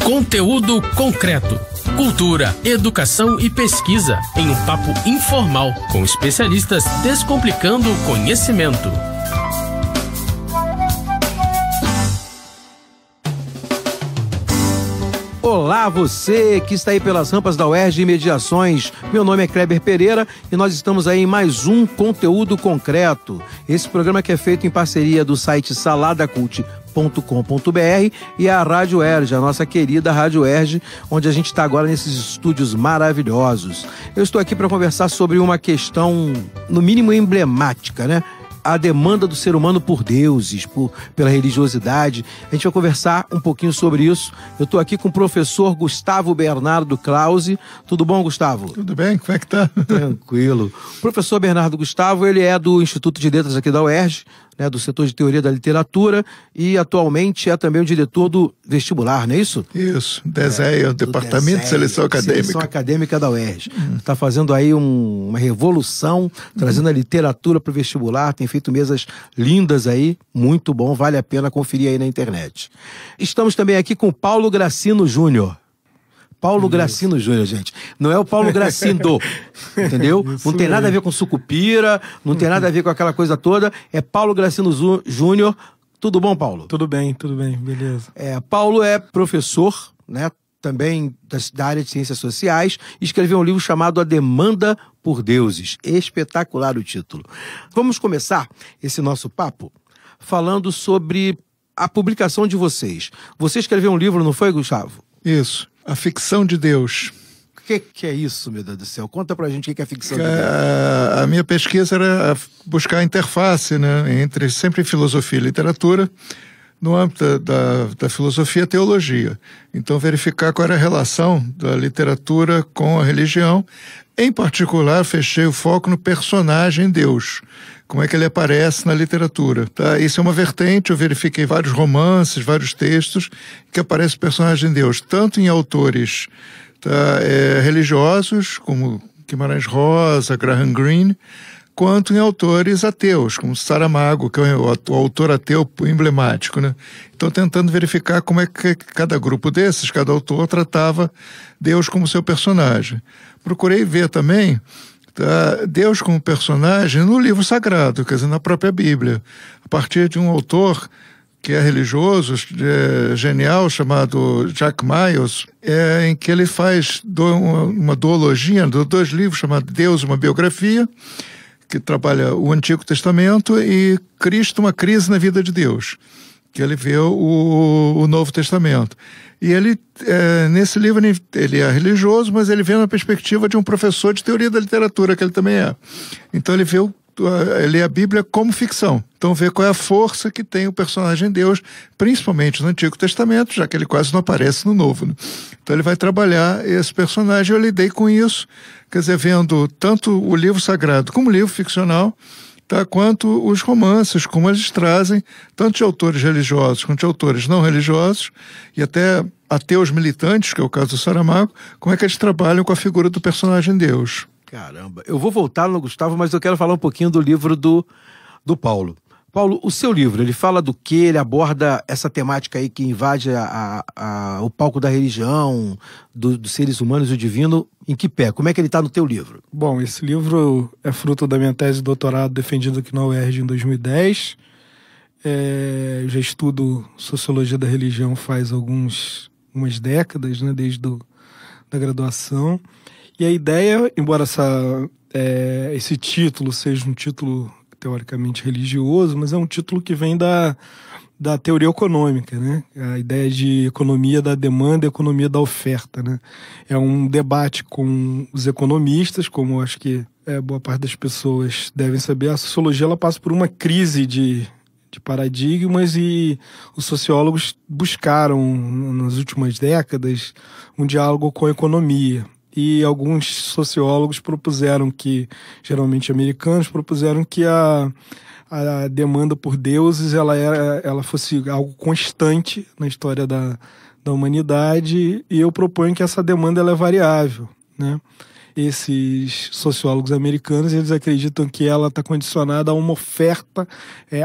Conteúdo concreto. Cultura, educação e pesquisa em um papo informal com especialistas descomplicando o conhecimento. Olá, você que está aí pelas rampas da UERJ e Mediações. Meu nome é Kleber Pereira e nós estamos aí em mais um Conteúdo Concreto. Esse programa que é feito em parceria do site saladacult.com.br e a Rádio UERJ, a nossa querida Rádio UERJ, onde a gente está agora nesses estúdios maravilhosos. Eu estou aqui para conversar sobre uma questão, no mínimo, emblemática, né? A demanda do ser humano por deuses, pela religiosidade. A gente vai conversar um pouquinho sobre isso. Eu estou aqui com o professor Gustavo Bernardo Krause. Tudo bom, Gustavo? Tudo bem, como é que tá? Tranquilo. O professor Bernardo Gustavo, ele é do Instituto de Letras aqui da UERJ, né, do setor de Teoria da Literatura, e atualmente é também o diretor do vestibular, não é isso? Isso, DESEA, Departamento de Seleção Acadêmica. Seleção Acadêmica da UERJ. Está fazendo aí uma revolução, trazendo a literatura para o vestibular, tem feito mesas lindas aí, muito bom, vale a pena conferir aí na internet. Estamos também aqui com Paulo Gracino Júnior. Paulo Gracino Júnior, gente. Não é o Paulo Gracindo, entendeu? Não tem nada a ver com sucupira, não tem nada a ver com aquela coisa toda. É Paulo Gracino Júnior. Tudo bom, Paulo? Tudo bem, beleza. Paulo é professor, né? Também da área de Ciências Sociais, e escreveu um livro chamado A Demanda por Deuses. Espetacular o título. Vamos começar esse nosso papo falando sobre a publicação de vocês. Você escreveu um livro, não foi, Gustavo? Isso. A Ficção de Deus. O que é isso, meu Deus do céu? Conta pra gente o que é a ficção de Deus. A minha pesquisa era buscar a interface, né, entre sempre filosofia e literatura, no âmbito da filosofia e teologia. Então, verificar qual era a relação da literatura com a religião. Em particular, fechei o foco no personagem Deus. Como é que ele aparece na literatura. Tá? Isso é uma vertente, eu verifiquei vários romances, vários textos, que aparece o personagem Deus, tanto em autores religiosos, como Guimarães Rosa, Graham Greene, quanto em autores ateus, como Saramago, que é o autor ateu emblemático, né? Então, tentando verificar como é que cada grupo desses, cada autor, tratava Deus como seu personagem. Procurei ver também Deus como personagem no livro sagrado, quer dizer, na própria Bíblia, a partir de um autor que é religioso, genial, chamado Jack Miles, em que ele faz uma duologia, dois livros chamados Deus, uma biografia, que trabalha o Antigo Testamento, e Cristo, uma crise na vida de Deus, que ele vê o Novo Testamento. E ele, nesse livro, ele é religioso, mas ele vê na perspectiva de um professor de teoria da literatura, que ele também é. Então ele lê a Bíblia como ficção. Então vê qual é a força que tem o personagem Deus, principalmente no Antigo Testamento, já que ele quase não aparece no Novo, né? Então ele vai trabalhar esse personagem. Eu lidei com isso, quer dizer, vendo tanto o livro sagrado como o livro ficcional, quanto os romances, como eles trazem, tanto de autores religiosos quanto de autores não religiosos, e até ateus militantes, que é o caso do Saramago, como é que eles trabalham com a figura do personagem Deus. Caramba, eu vou voltar no Gustavo, mas eu quero falar um pouquinho do livro do Paulo. Paulo, o seu livro, ele fala do quê? Ele aborda essa temática aí que invade o palco da religião, dos seres humanos e o divino, em que pé? Como é que ele está no teu livro? Bom, esse livro é fruto da minha tese de doutorado defendida aqui na UERJ em 2010. Eu já estudo Sociologia da Religião faz algumas décadas, né, desde da graduação. E a ideia, embora esse título seja um título teoricamente religioso, mas é um título que vem da teoria econômica, né? A ideia de economia da demanda e economia da oferta, né? É um debate com os economistas, como eu acho que boa parte das pessoas devem saber. A sociologia ela passa por uma crise de paradigmas, e os sociólogos buscaram, nas últimas décadas, um diálogo com a economia. E alguns sociólogos propuseram geralmente americanos, propuseram que a demanda por deuses ela fosse algo constante na história da humanidade, e eu proponho que essa demanda ela é variável, né? esses sociólogos americanos, eles acreditam que ela está condicionada a uma oferta,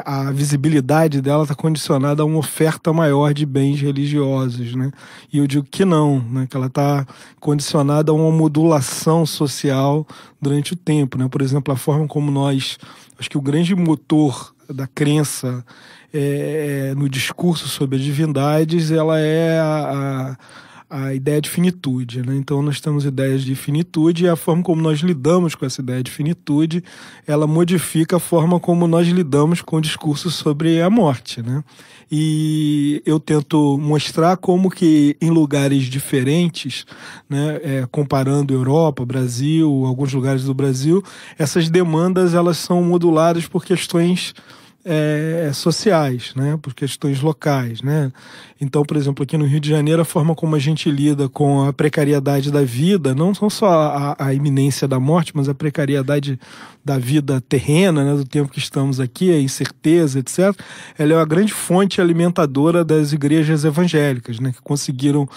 a visibilidade dela está condicionada a uma oferta maior de bens religiosos, né? E eu digo que não, né? Que ela está condicionada a uma modulação social durante o tempo, né? Por exemplo, a forma como acho que o grande motor da crença no discurso sobre as divindades, ela é a ideia de finitude, né? Então nós temos ideias de finitude, e a forma como nós lidamos com essa ideia de finitude, ela modifica a forma como nós lidamos com o discurso sobre a morte, né? E eu tento mostrar como que em lugares diferentes, né, comparando Europa, Brasil, alguns lugares do Brasil, essas demandas elas são moduladas por questões sociais, né, por questões locais, né? Então, por exemplo, aqui no Rio de Janeiro, a forma como a gente lida com a precariedade da vida, não só a iminência da morte, mas a precariedade da vida terrena, né, do tempo que estamos aqui, a incerteza, etc., ela é uma grande fonte alimentadora das igrejas evangélicas, né, que conseguiram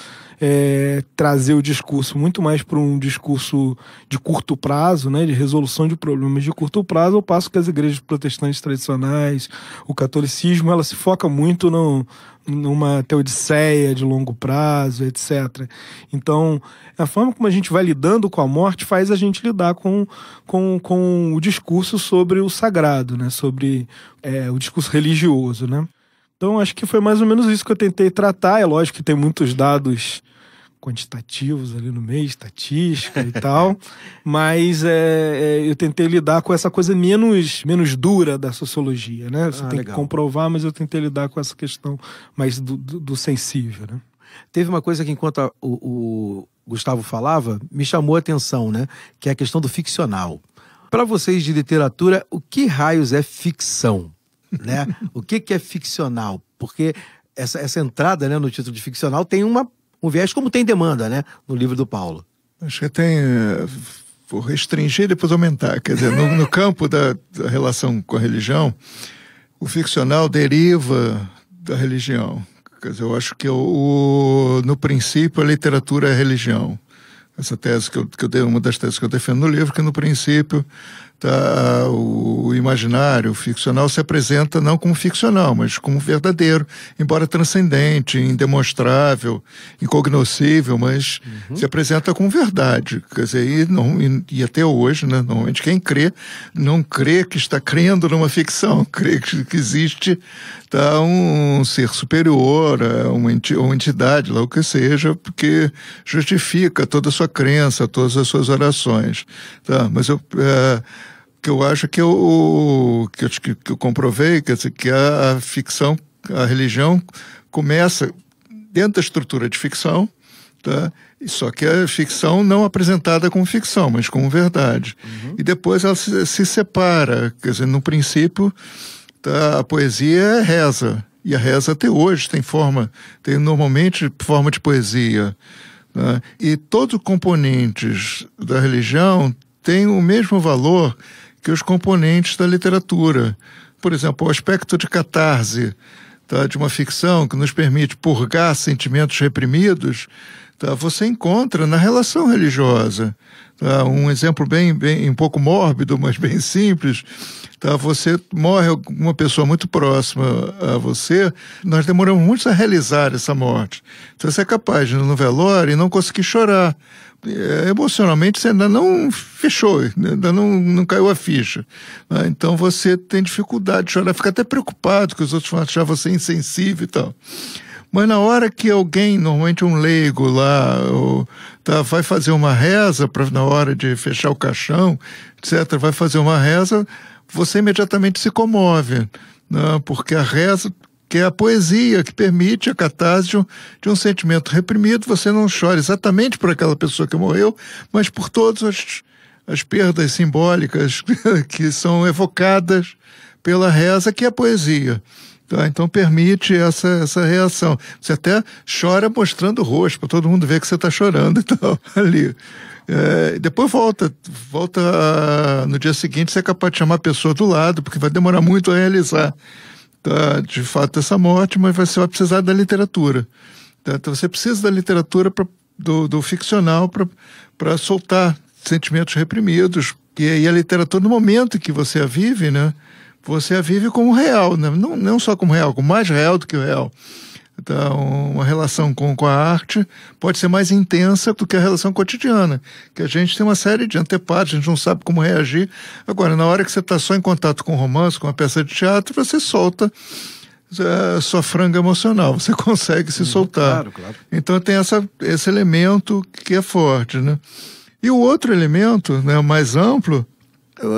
trazer o discurso muito mais para um discurso de curto prazo, né, de resolução de problemas de curto prazo, ao passo que as igrejas protestantes tradicionais, o catolicismo, ela se foca muito numa teodiceia de longo prazo, etc. Então, a forma como a gente vai lidando com a morte faz a gente lidar com o discurso sobre o sagrado, né, sobre o discurso religioso, né? Então, acho que foi mais ou menos isso que eu tentei tratar. É lógico que tem muitos dados quantitativos ali no meio, estatística e tal, mas eu tentei lidar com essa coisa menos dura da sociologia, né? Você tem legal. Que comprovar, mas eu tentei lidar com essa questão mais do sensível, né? Teve uma coisa que, enquanto o Gustavo falava, me chamou a atenção, né? Que é a questão do ficcional. Para vocês de literatura, o que raios é ficção? Né? O que é ficcional? Porque essa entrada, né, no título de ficcional tem um viés, como tem demanda, né, no livro do Paulo. Acho que tem... Vou restringir e depois aumentar. Quer dizer, no campo da relação com a religião, o ficcional deriva da religião. Quer dizer, eu acho que no princípio a literatura é a religião. Essa tese que eu dei, uma das teses que eu defendo no livro, que no princípio o imaginário, o ficcional se apresenta não como ficcional, mas como verdadeiro, embora transcendente, indemonstrável, incognoscível, mas se apresenta como verdade. Quer dizer, e até hoje, né, normalmente quem crê, não crê que está crendo numa ficção, crê que existe um ser superior, uma entidade, lá o que seja, porque justifica toda a sua crença, todas as suas orações. Tá? Mas que eu acho que eu comprovei, quer dizer, que a ficção, a religião começa dentro da estrutura de ficção, tá? Só que a ficção não apresentada como ficção, mas como verdade. E depois ela se separa, quer dizer, no princípio, tá, a poesia é reza, e a reza até hoje tem normalmente forma de poesia, né? E todos os componentes da religião têm o mesmo valor que os componentes da literatura. Por exemplo, o aspecto de catarse, tá, de uma ficção que nos permite purgar sentimentos reprimidos, tá, você encontra na relação religiosa. Tá? Um exemplo bem um pouco mórbido, mas bem simples. Tá? Você morre uma pessoa muito próxima a você, nós demoramos muito a realizar essa morte. Então você é capaz de ir no velório e não conseguir chorar. Emocionalmente você ainda não fechou, ainda não caiu a ficha. Então você tem dificuldade de chorar, fica até preocupado que os outros vão achar você insensível e tal. Mas na hora que alguém, normalmente um leigo lá, vai fazer uma reza, na hora de fechar o caixão, etc., vai fazer uma reza, você imediatamente se comove, né? Porque a reza, que é a poesia, que permite a catarse de um sentimento reprimido, você não chora exatamente por aquela pessoa que morreu, mas por todas as perdas simbólicas que são evocadas pela reza, que é a poesia. Tá? Então permite essa reação. Você até chora mostrando o rosto, para todo mundo ver que você está chorando e tal, ali. Depois volta no dia seguinte, você é capaz de chamar a pessoa do lado, porque vai demorar muito a realizar, tá, de fato, essa morte, mas você vai precisar da literatura. Tá? Então você precisa da literatura do ficcional para soltar sentimentos reprimidos. E a literatura, no momento que você a vive, né, você a vive como real, né? Não só como real, como mais real do que o real. Então, uma relação com a arte pode ser mais intensa do que a relação cotidiana, que a gente tem uma série de antepados, a gente não sabe como reagir. Agora, na hora que você está só em contato com um romance, com uma peça de teatro, você solta sua franga emocional, você consegue se soltar. Claro. Então tem esse elemento que é forte, né? E o outro elemento, né, mais amplo,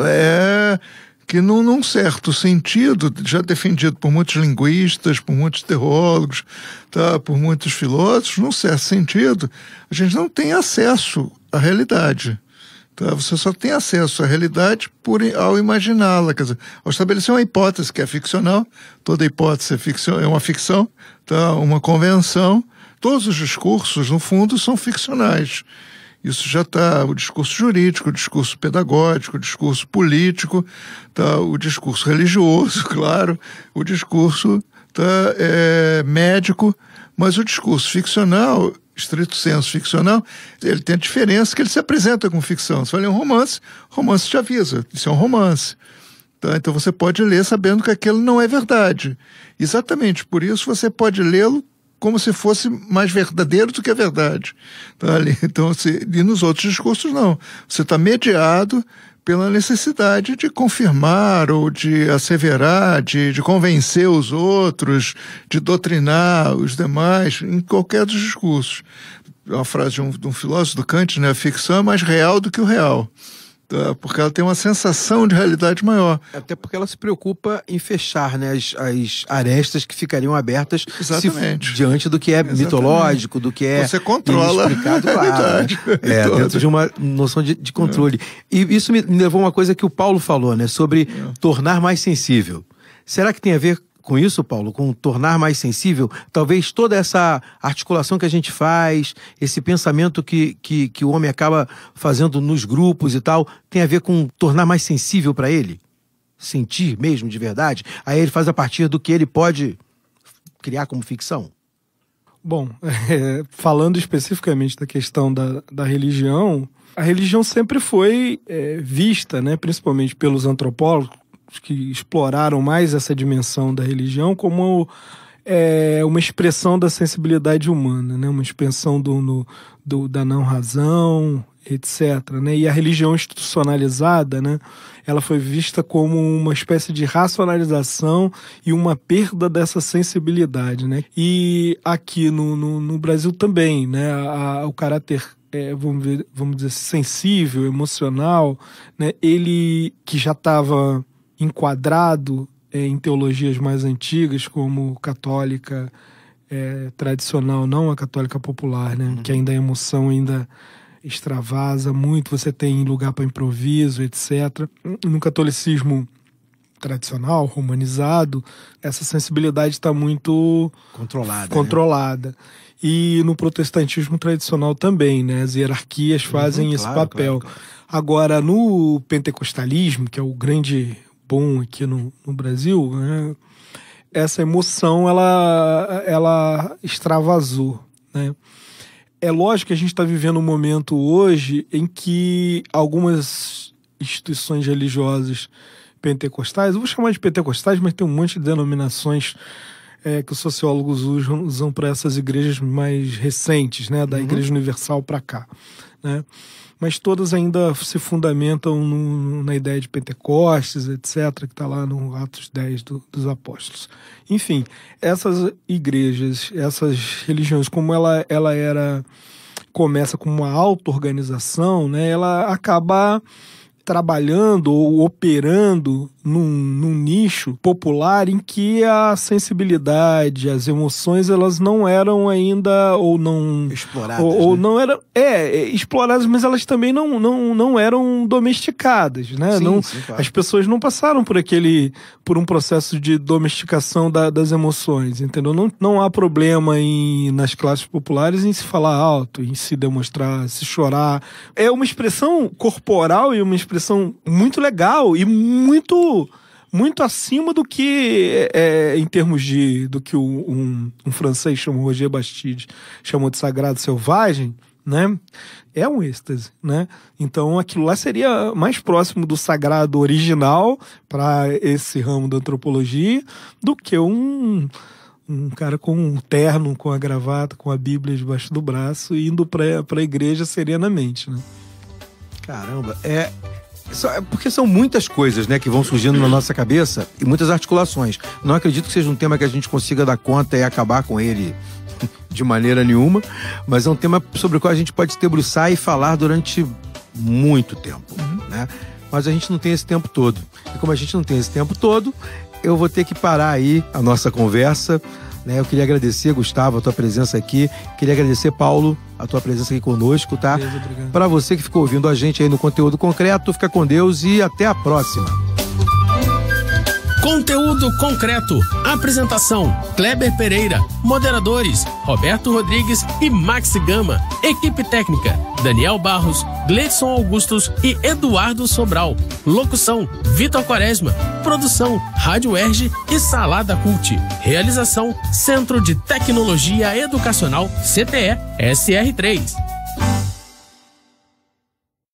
é que num certo sentido, já defendido por muitos linguistas, por muitos teólogos, tá, por muitos filósofos, num certo sentido, a gente não tem acesso à realidade. Tá? Você só tem acesso à realidade ao imaginá-la, quer dizer, ao estabelecer uma hipótese que é ficcional, toda hipótese é uma ficção, tá? Uma convenção. Todos os discursos, no fundo, são ficcionais. Isso já está, o discurso jurídico, o discurso pedagógico, o discurso político, tá? O discurso religioso, claro, o discurso médico, mas o discurso ficcional, estrito senso ficcional, ele tem a diferença que ele se apresenta com ficção. Se fala em um romance te avisa, isso é um romance. Tá? Então você pode ler sabendo que aquilo não é verdade. Exatamente por isso você pode lê-lo como se fosse mais verdadeiro do que a verdade. Tá? Então, e nos outros discursos não. Você está mediado pela necessidade de confirmar ou de asseverar, de convencer os outros, de doutrinar os demais, em qualquer dos discursos. Uma frase de um filósofo do Kant, né? A ficção é mais real do que o real. Tá? Porque ela tem uma sensação de realidade maior. Até porque ela se preocupa em fechar, né, as arestas que ficariam abertas diante do que é mitológico, do que é você controla inexplicado, claro, dentro de uma noção de controle. E isso me levou a uma coisa que o Paulo falou, né, sobre tornar mais sensível. Será que tem a ver com isso, Paulo, com tornar mais sensível? Talvez toda essa articulação que a gente faz, esse pensamento que o homem acaba fazendo nos grupos e tal, tem a ver com tornar mais sensível para ele? Sentir mesmo, de verdade? Aí ele faz a partir do que ele pode criar como ficção? Bom, falando especificamente da questão da religião, a religião sempre foi vista, né, principalmente pelos antropólogos, que exploraram mais essa dimensão da religião como uma expressão da sensibilidade humana, né? Uma expressão da não-razão, etc. Né? E a religião institucionalizada, né? Ela foi vista como uma espécie de racionalização e uma perda dessa sensibilidade. Né? E aqui no Brasil também, né? O caráter vamos dizer, sensível, emocional, né? Ele que já estava enquadrado em teologias mais antigas, como católica tradicional, não a católica popular, né? Que ainda a emoção ainda extravasa muito, você tem lugar para improviso, etc. No catolicismo tradicional, romanizado, essa sensibilidade está muito controlada. Né? E no protestantismo tradicional também, né? As hierarquias fazem esse papel. Claro. Agora, no pentecostalismo, que é o grande bom aqui no Brasil, né? Essa emoção ela extravasou, né? É lógico que a gente está vivendo um momento hoje em que algumas instituições religiosas pentecostais, eu vou chamar de pentecostais, mas tem um monte de denominações que os sociólogos usam para essas igrejas mais recentes, né? Da Igreja Universal para cá, né? Mas todas ainda se fundamentam na ideia de Pentecostes, etc., que está lá no Atos 10 dos Apóstolos. Enfim, essas igrejas, essas religiões, como ela começa com uma auto-organização, né, ela acaba trabalhando ou operando num nicho popular em que a sensibilidade, as emoções, elas não eram ainda ou não exploradas, ou não eram exploradas, mas elas também não eram domesticadas, né? Sim, claro. As pessoas não passaram por um processo de domesticação das emoções, entendeu? Não há problema nas classes populares em se falar alto, em se demonstrar, se chorar. É uma expressão corporal e uma expressão muito legal e muito acima do que, em termos do que um francês chamou, Roger Bastide, chamou de sagrado selvagem, né? É um êxtase, né? Então aquilo lá seria mais próximo do sagrado original para esse ramo da antropologia do que um cara com um terno, com a gravata, com a Bíblia debaixo do braço, indo para a igreja serenamente, né? Caramba, porque são muitas coisas, né, que vão surgindo na nossa cabeça e muitas articulações. Não acredito que seja um tema que a gente consiga dar conta e acabar com ele de maneira nenhuma, mas é um tema sobre o qual a gente pode se debruçar e falar durante muito tempo, né? Mas a gente não tem esse tempo todo. E como a gente não tem esse tempo todo, eu vou ter que parar aí a nossa conversa, né? Eu queria agradecer, Gustavo, a tua presença aqui. Queria agradecer, Paulo, a tua presença aqui conosco, tá? Para você que ficou ouvindo a gente aí no Conteúdo Concreto, fica com Deus e até a próxima. Conteúdo Concreto. Apresentação: Kleber Pereira. Moderadores: Roberto Rodrigues e Maxi Gama. Equipe técnica: Daniel Barros, Gleidson Augustos e Eduardo Sobral. Locução: Vitor Quaresma. Produção: Rádio Erge e Salada Cult. Realização: Centro de Tecnologia Educacional CTE SR3.